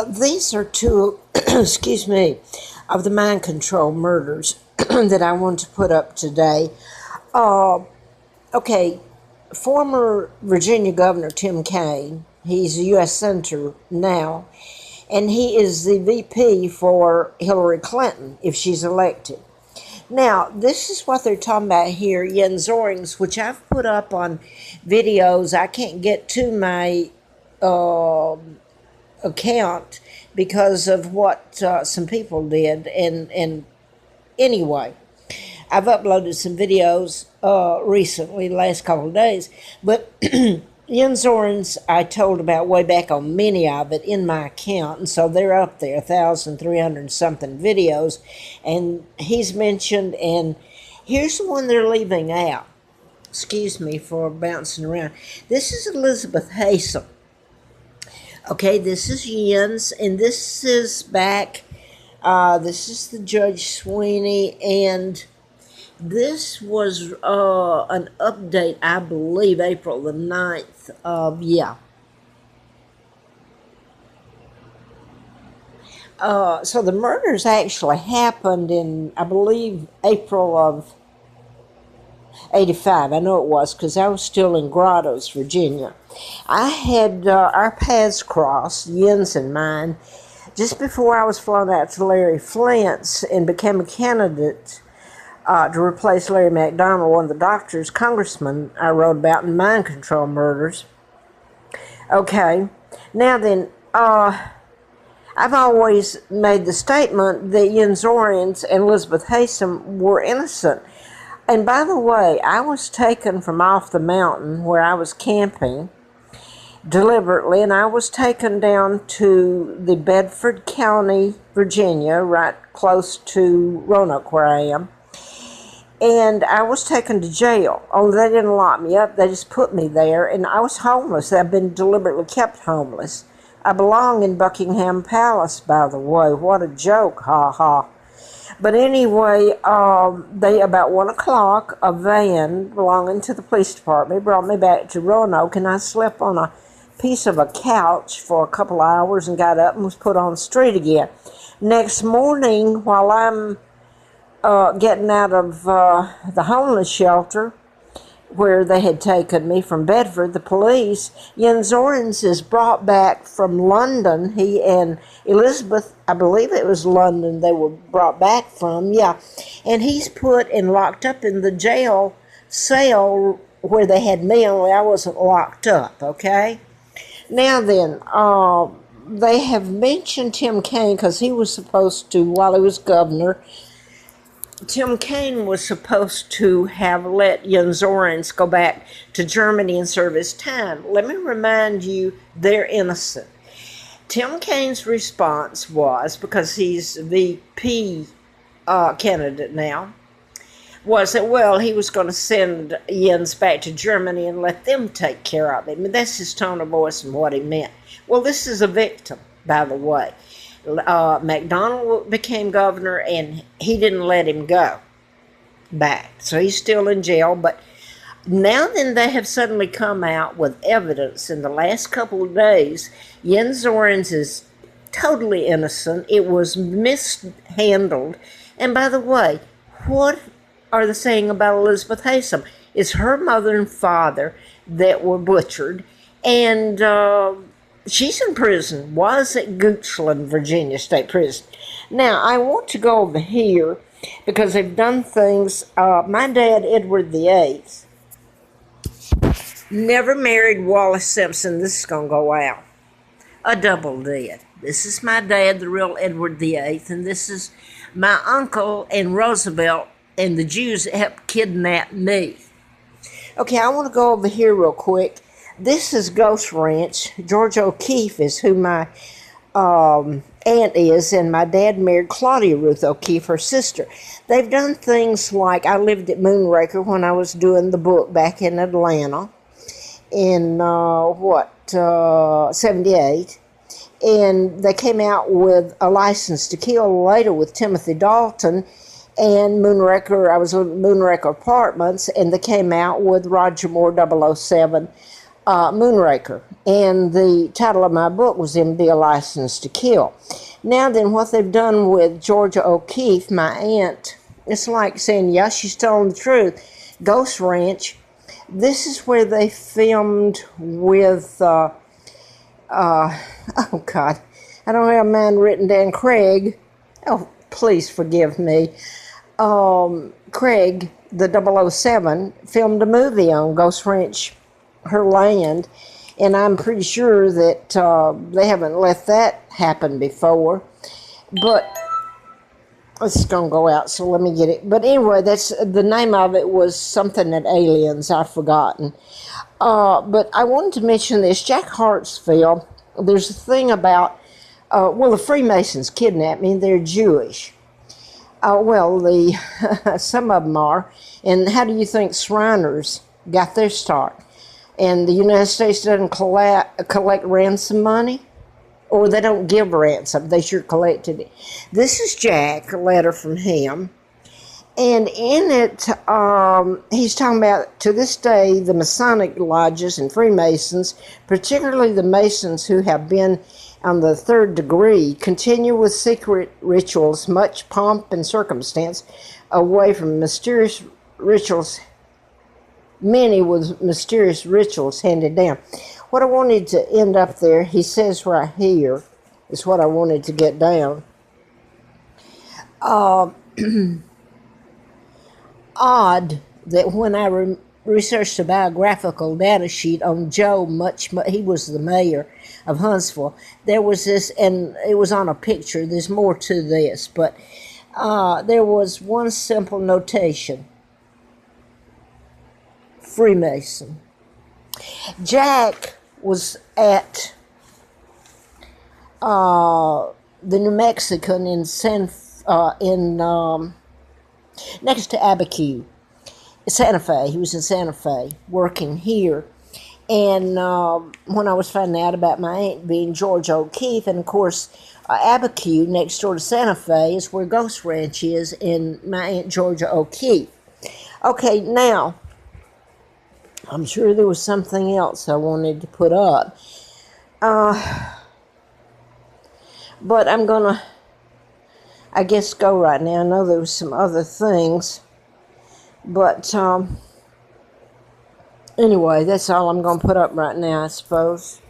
These are two, excuse me, of the mind control murders that I want to put up today. Uh, okay, former Virginia Governor Tim Kaine, he's a U.S. Senator now, and he is the VP for Hillary Clinton if she's elected. Now, this is what they're talking about here, Jens Orings, which I've put up on videos. I can't get to my uh, account because of what some people did. And anyway, I've uploaded some videos recently, the last couple of days. But Jens Orens, I told about way back on many of it in my account, and so they're up there, 1,300 something videos, and he's mentioned, and here's the one they're leaving out. Excuse me for bouncing around. This is Elizabeth Haysom. Okay, this is Jens, and this is back, this is the Judge Sweeney, and this was an update, I believe, April the 9th of, so the murders actually happened in, I believe, April of 85. I know it was because I was still in Grottoes, Virginia. I had our paths crossed, Jens and mine, just before I was flown out to Larry Flint's and became a candidate to replace Larry McDonald, one of the doctors, congressman I wrote about in mind control murders. Okay, now then, I've always made the statement that Jens Orens and Elizabeth Haysom were innocent. And by the way, I was taken from off the mountain where I was camping deliberately, and I was taken down to the Bedford County, Virginia, right close to Roanoke where I am. And I was taken to jail. Oh, they didn't lock me up. They just put me there. And I was homeless. I've been deliberately kept homeless. I belong in Buckingham Palace, by the way. What a joke, ha ha. But anyway, they, about 1 o'clock, a van belonging to the police department brought me back to Roanoke, and I slept on a piece of a couch for a couple of hours and got up and was put on the street again. Next morning, while I'm getting out of the homeless shelter where they had taken me from Bedford, the police, Jens Orens is brought back from London. He and Elizabeth, I believe it was London they were brought back from, and he's put and locked up in the jail cell where they had me, only I wasn't locked up, okay? Now then, they have mentioned Tim Kaine because he was supposed to, while he was governor, Tim Kaine was supposed to have let Jens Orens go back to Germany and serve his time. Let me remind you, they're innocent. Tim Kaine's response was, because he's VP candidate now, was that, well, he was going to send Jens back to Germany and let them take care of him. And that's his tone of voice and what he meant. Well, this is a victim, by the way. McDonald became governor, and he didn't let him go back. So he's still in jail. But now then, they have suddenly come out with evidence in the last couple of days. Jens Orens is totally innocent. It was mishandled. And by the way, what are they saying about Elizabeth Haysom? It's her mother and father that were butchered, and she's in prison, was at Goochland, Virginia State Prison. Now, I want to go over here because they've done things. My dad, Edward VIII, never married Wallace Simpson. This is going to go out. A double did. This is my dad, the real Edward VIII, and this is my uncle and Roosevelt and the Jews that helped kidnap me. Okay, I want to go over here real quick. This is Ghost Ranch. George O'Keefe is who my aunt is, and my dad married Claudia Ruth O'Keefe, her sister. They've done things like, I lived at Moonraker when I was doing the book back in Atlanta in, 78. And they came out with A License to Kill later with Timothy Dalton and I was in Moonraker Apartments, and they came out with Roger Moore 007. Moonraker. And the title of my book was "MD: A License to Kill." Now then, what they've done with Georgia O'Keeffe, my aunt, it's like saying, yeah, she's telling the truth. Ghost Ranch. This is where they filmed with, oh God, I don't have mine written down. Craig, oh, please forgive me. Craig, the 007, filmed a movie on Ghost Ranch, her land, and I'm pretty sure that they haven't let that happen before. But it's going to go out, so let me get it. But anyway, that's the name of it was something that aliens, I've forgotten. But I wanted to mention this. Jack Hartsfield, there's a thing about, the Freemasons kidnapped me. They're Jewish. Some of them are. And how do you think Shriners got their start? And the United States doesn't collect ransom money? Or they don't give ransom. They sure collected it. This is Jack, a letter from him. And in it, he's talking about, to this day, the Masonic lodges and Freemasons, particularly the Masons who have been on the third degree, continue with secret rituals, much pomp and circumstance, away from mysterious rituals, many with mysterious rituals handed down. What I wanted to end up there, he says right here, is what I wanted to get down. Odd that when I researched a biographical data sheet on Joe, he was the mayor of Huntsville, there was this, and it was on a picture, there's more to this, but there was one simple notation: Freemason. Jack was at the New Mexican in next to Abiquiu, Santa Fe. He was in Santa Fe working here. And when I was finding out about my aunt being George O'Keeffe, and of course Abiquiu, next door to Santa Fe, is where Ghost Ranch is, and my Aunt Georgia O'Keeffe. Okay, now, I'm sure there was something else I wanted to put up. But I'm going to, I guess, go right now. I know there was some other things. But anyway, that's all I'm going to put up right now, I suppose.